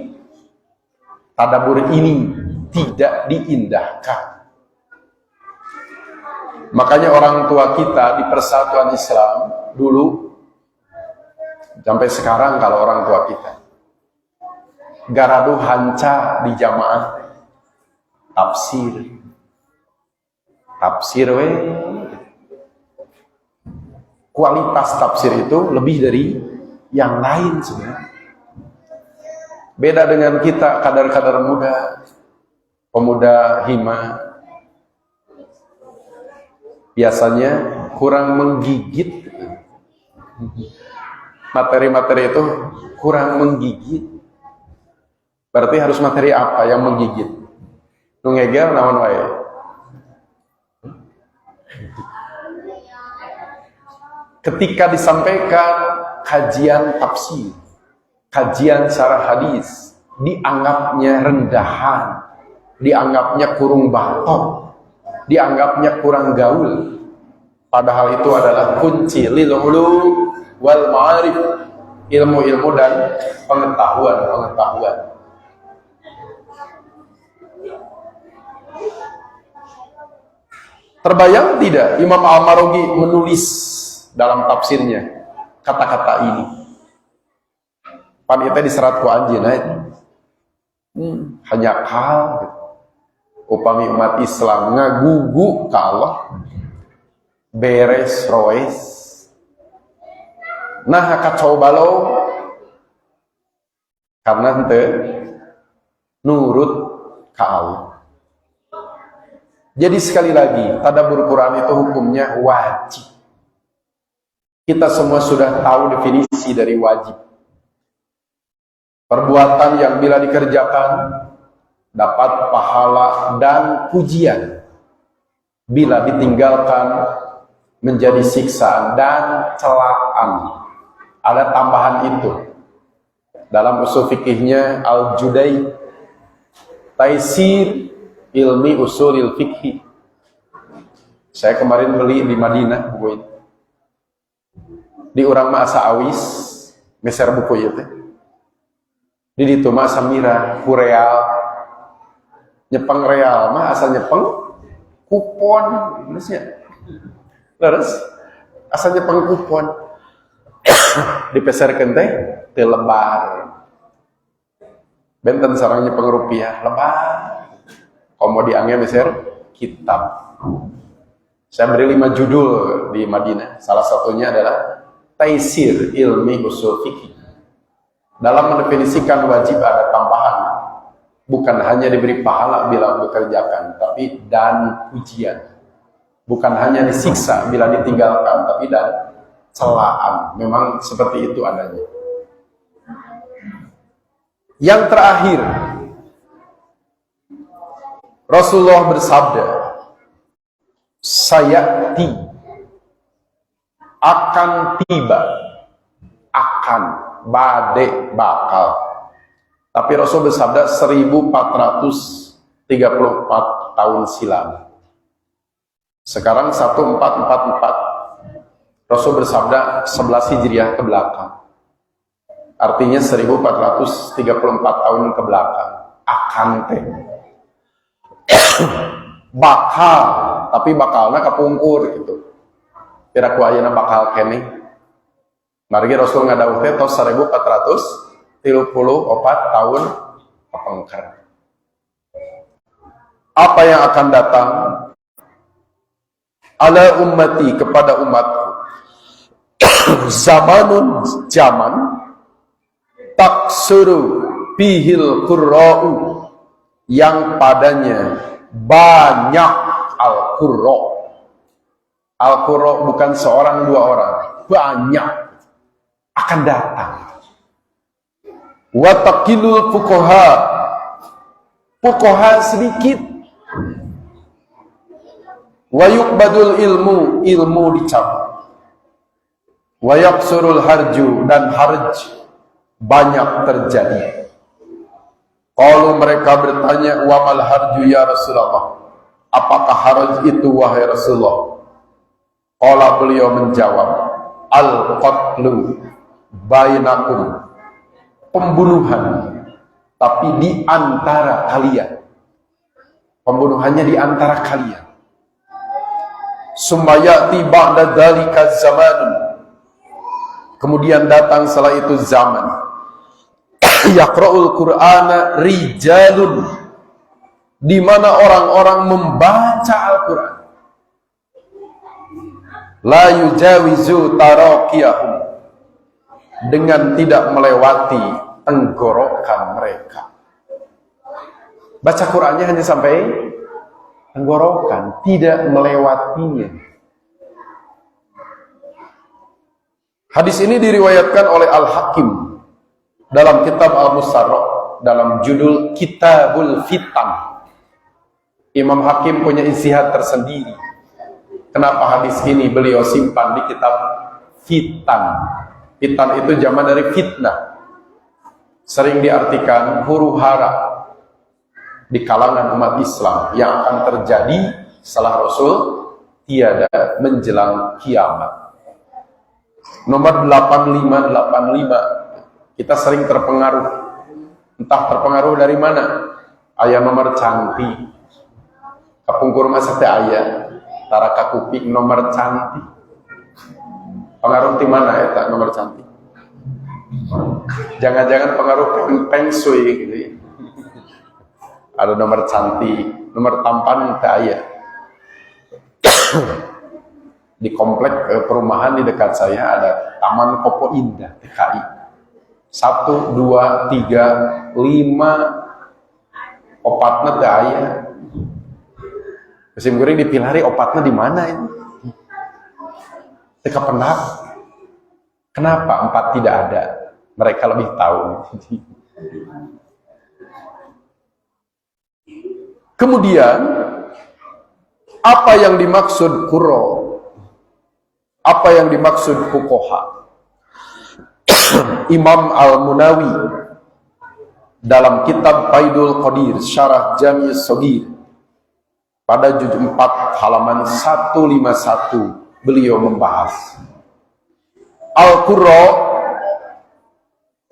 Tadabbur ini tidak diindahkan. Makanya orang tua kita di Persatuan Islam dulu sampai sekarang, kalau orang tua kita garadu hanca di jamaah tafsir we. Kualitas tafsir itu lebih dari yang lain sebenarnya. Beda dengan kita, kadar-kadar muda, pemuda hima, biasanya kurang menggigit. Materi-materi itu kurang menggigit. Berarti harus materi apa yang menggigit? Nu ngegel naon wae? Ketika disampaikan kajian tafsir, kajian syarah hadis, dianggapnya rendahan, dianggapnya kurung batok, dianggapnya kurang gaul. Padahal itu adalah kunci lil ulum wal ma'arif, ilmu-ilmu dan pengetahuan. Terbayang tidak Imam Al-Maraghi menulis dalam tafsirnya kata-kata ini? Pan itu diserat ku anjeunna hanya kal gitu. Upami umat Islam ngagugu ka Allah beres roes nah kacau balau karena henteu nurut ka Allah. Jadi sekali lagi, tadabbur Quran itu hukumnya wajib. Kita semua sudah tahu definisi dari wajib. Perbuatan yang bila dikerjakan dapat pahala dan pujian. Bila ditinggalkan menjadi siksaan dan celaan. Ada tambahan itu. Dalam usul fikihnya Al-Judai Taisir Ilmi Usulil Fikhi. Saya kemarin beli di Madinah buku ini. Di urang mah asa awis meser buku itu. Di ditu mah samira ku real. Nyepeng real mah asal nyepeng kupon terusnya. Terus asal nyepeng kupon. Dipeserkeun teh teu lebar. Benten sareng nyepeng rupiah lebar. Komo diangge meser kitab. Saya beri 5 judul di Madinah. Salah satunya adalah Taisir Ilmi Usul Fikih. Dalam mendefinisikan wajib ada tambahan. Bukan hanya diberi pahala bila bekerjakan, tapi dan pujian. Bukan hanya disiksa bila ditinggalkan, tapi dan celaan. Memang seperti itu adanya. Yang terakhir, Rasulullah bersabda, sayati akan tiba, akan bade bakal. Tapi Rasul bersabda 1434 tahun silam. Sekarang 1444. Rasul bersabda 11 Hijriah ke belakang. Artinya 1434 tahun ke belakang. Akan teh bakal, tapi bakalna kapungkur gitu. Kira ku ayeuna bakal kene. Margi Rasul ngadawuh teh tos 1434 tahun kapengker. Apa yang akan datang ala ummati kepada umatku zamanun zaman taksuru bihil qurra'u yang padanya banyak al-qurra. Al-qurra bukan seorang dua orang, banyak akan datang. Wa taqilul fuqaha, fuqaha sedikit. Wa yuqbadul ilmu dicabut. Wa yaqsurul harju, dan harj banyak terjadi. Kalau mereka bertanya, wa mal harju ya Rasulullah, apakah haraj itu wahai Rasulullah? Qala, beliau menjawab, al-qatlu bainakum, pembunuhan, tapi di antara kalian. Pembunuhannya di antara kalian. Sumayati ba'da dzalika zamanun, kemudian datang setelah itu zaman yaqra'ul Qur'ana rijalun, di mana orang-orang membaca Al-Qur'an, la yujawizu taraqiyahum, dengan tidak melewati tenggorokan mereka. Baca Qur'annya hanya sampai tenggorokan, tidak melewatinya. Hadis ini diriwayatkan oleh Al-Hakim dalam kitab Al-Mustarrak, dalam judul Kitabul Fitan. Imam Hakim punya ijtihad tersendiri Kenapa hadis ini beliau simpan di kitab Fitan? Fitan itu zaman dari fitnah. Sering diartikan huru hara di kalangan umat Islam yang akan terjadi setelah Rasul tiada menjelang kiamat. Nomor 8585, kita sering terpengaruh. Entah terpengaruh dari mana? Ayah nomor cantik. Kapungkur masa teh ayah. Tara kakuping nomor cantik. Pengaruh di mana ya nomor cantik? Jangan-jangan pengaruh peng shui gitu ya. Ada nomor cantik, nomor tampan teh ayah. Di komplek perumahan di dekat saya ada Taman Kopo Indah TKI. 1, 2, 3, 5 opatna teh ayah. Musim goreng dipilari opatnya di mana ini? Teka pendak. Kenapa 4 tidak ada? Mereka lebih tahu. Kemudian apa yang dimaksud kuro? Apa yang dimaksud fuqaha? Imam Al-Munawi dalam kitab Faidul Qadir Syarah Jami' Shaghir pada juz 4 halaman 151 beliau membahas Al-Qurra,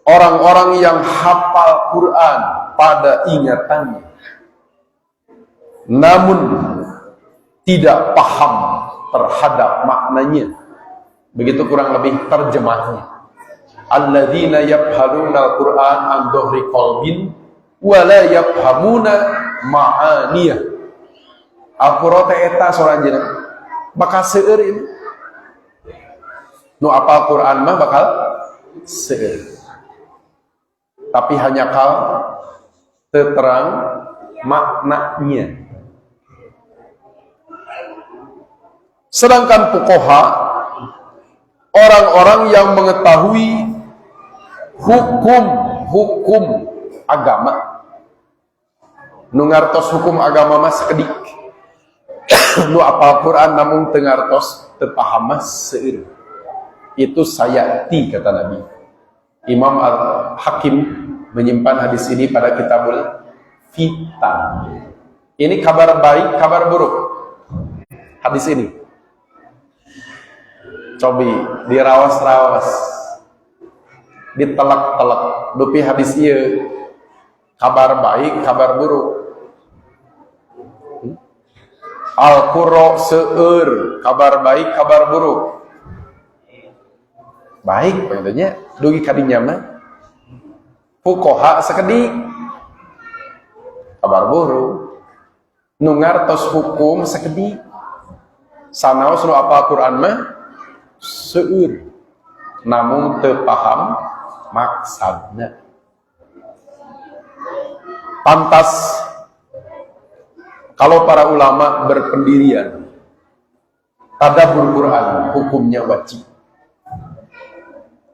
orang-orang yang hafal Quran pada ingatannya namun tidak paham terhadap maknanya. Begitu kurang lebih terjemahnya. Alladzina yafhamuna al-Qur'an an dhahri qalbin wa la yafhamuna ma'aniyah. Al-Qur'an eta soranjeuna bakal seueur ini. Nu apal Quran mah bakal seueur. Tapi hanya kal teu terang maknanya. Sedangkan fuqaha orang-orang yang mengetahui hukum agama. Nu ngartos hukum agama mah sakedik. Nu apal Quran namun teu ngartos teu paham mah seueur. Itu sayati kata Nabi. Imam Al-Hakim menyimpan hadis ini pada kitabul Fitan. Ini kabar baik, kabar buruk. Hadis ini. Cobi dirawas-rawas. Ditelak-telak. Dupi hadis ieu kabar baik, kabar buruk. Al-Qurra seueur, kabar baik, kabar buruk. Baik, maksudnya dugi kadinya mah fuqaha sakedik kabar buruk. Nu ngartos hukum sakedik. Sanaos nu apal Quran mah seueur. Namun teu paham maksadna. Pantas kalau para ulama berpendirian tadabbur Quran hukumnya wajib.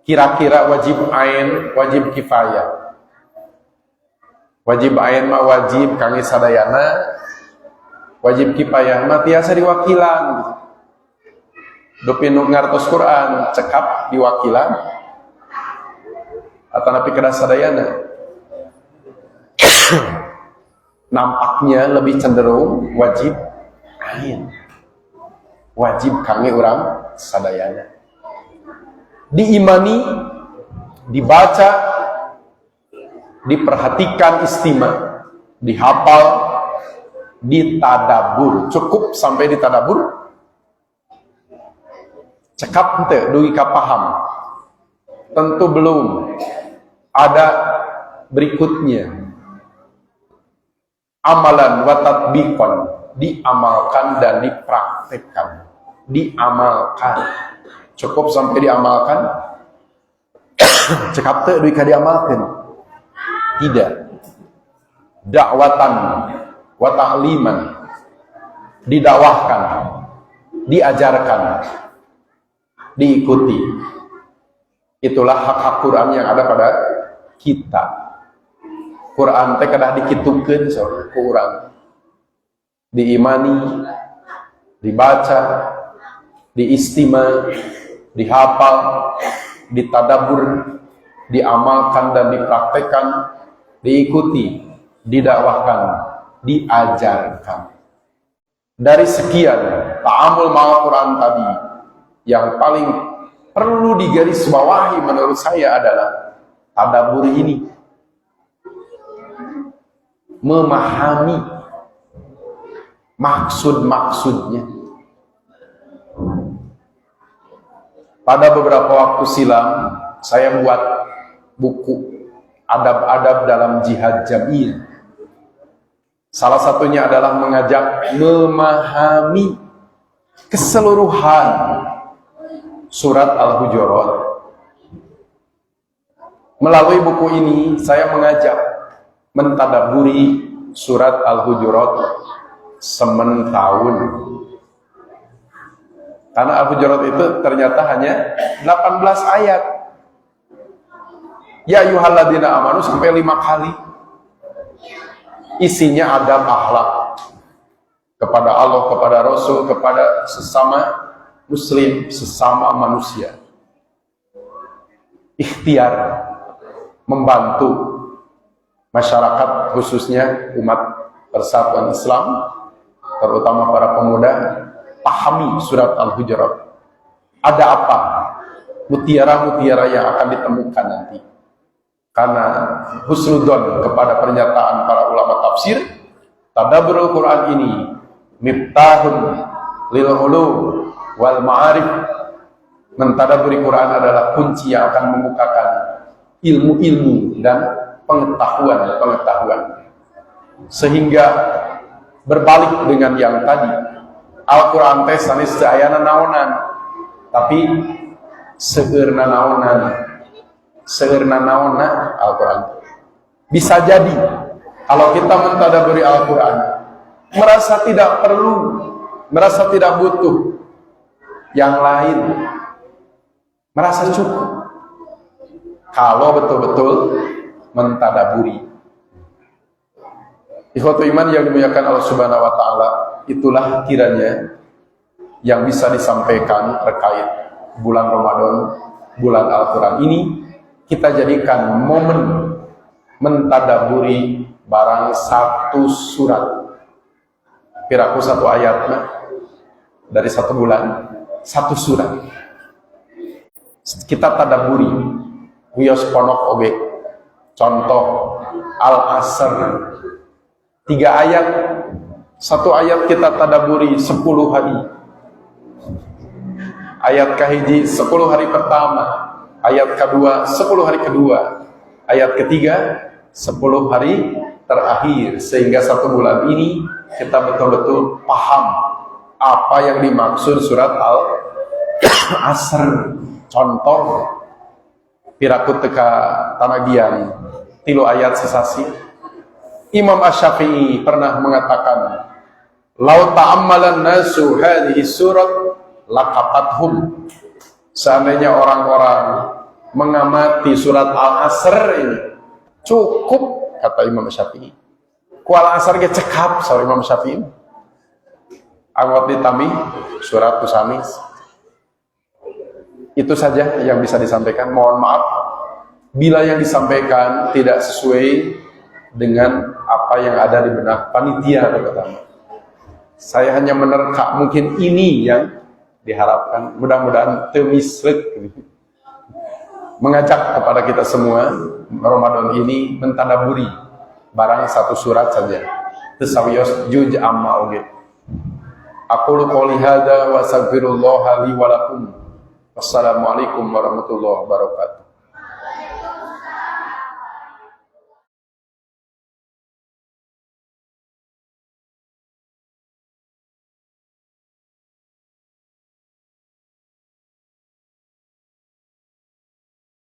Kira-kira wajib ain, wajib kifayah. Wajib ain mah wajib kangge sadayana, wajib kifayah mah tiasa diwakilan gitu. Dupi nu ngartos Quran cekap diwakilan atanapi kada sadayana. Nampaknya lebih cenderung wajib ain. Wajib kangge urang sadayana. Diimani, dibaca, diperhatikan istima, dihafal, ditadabur. Cukup sampai ditadabur? Cekap ente, dugi kapaham. Tentu belum. Ada berikutnya. Amalan wa tatbiqan, diamalkan dan dipraktekkan. Diamalkan. Cukup sampai diamalkan? Cekap teu duit ka diamalkan? Tidak. Dakwatan wa ta'liman, didakwahkan, diajarkan, diikuti. Itulah hak-hak Quran yang ada pada kita. Quran teh kadah dikitukeun ku urang. Diimani, dibaca, diistimewa, dihafal, ditadabur, diamalkan dan dipraktekkan, diikuti, didakwahkan, diajarkan. Dari sekian ta'amul ma'al Quran tadi, yang paling perlu digarisbawahi menurut saya adalah tadabbur ini. Memahami maksud-maksudnya. Pada beberapa waktu silam, saya buat buku adab-adab dalam jihad jamiah. Salah satunya adalah mengajak memahami keseluruhan surat Al-Hujurat. Melalui buku ini, saya mengajak mentadaburi surat Al-Hujurat sementahun. Karena Al-Hujurat itu ternyata hanya 18 ayat. Ya ayyuhalladzina amanu sampai 5 kali. Isinya adab akhlak kepada Allah, kepada Rasul, kepada sesama muslim, sesama manusia. Ikhtiar membantu masyarakat, khususnya umat persatuan Islam, terutama para pemuda, pahami surat Al-Hujurat. Ada apa mutiara-mutiara yang akan ditemukan nanti? Karena husnudzon kepada pernyataan para ulama tafsir, tadabburul Quran ini miftahun lil ulum wal ma'arif. Mentadabburi Quran adalah kunci yang akan membukakan ilmu-ilmu dan pengetahuan-pengetahuan. Sehingga berbalik dengan yang tadi, Al-Quran teh sanes teu aya naonan, tapi seurna naonan. Seurna naonna Al-Quran. Bisa jadi kalau kita mentadabburi Al-Quran, merasa tidak perlu, merasa tidak butuh yang lain, merasa cukup kalau betul-betul mentadabburi. Ikhwatul iman yang dimuliakan Allah Subhanahu wa taala, itulah kiranya yang bisa disampaikan terkait bulan Ramadan, bulan Al-Quran ini. Kita jadikan momen mentadaburi barang satu surat, piraku satu ayat dari satu bulan, satu surat. Kita tadaburi wios ponok oge. Contoh Al-Asr 3 ayat, satu ayat kita tadaburi 10 hari. Ayat kahiji 10 hari pertama, ayat kedua 10 hari kedua, ayat ketiga 10 hari terakhir, sehingga satu bulan ini kita betul-betul paham apa yang dimaksud surat Al-Asr. Contoh piraku teka tanagian 3 ayat sesasi. Imam Asy-Syafi'i pernah mengatakan, "Lau ta'ammalan nasu hadhihi surat laqatathum." Seandainya orang-orang mengamati surat Al-Asr ini, cukup, kata Imam Syafi'i. Ku Al-Asr ge cekap, saur Imam Syafi'i. Anggap ditami surat Tusamis. Itu saja yang bisa disampaikan. Mohon maaf bila yang disampaikan tidak sesuai dengan apa yang ada di benak panitia terutama. Saya hanya menerka, mungkin ini yang diharapkan. Mudah-mudahan temislet mengajak kepada kita semua Ramadan ini mentadaburi barang satu surat saja, tasawiyos juj amma oge. Aqulu qouli hadza wa astaghfirullah li wa lakum. Wassalamualaikum warahmatullahi wabarakatuh.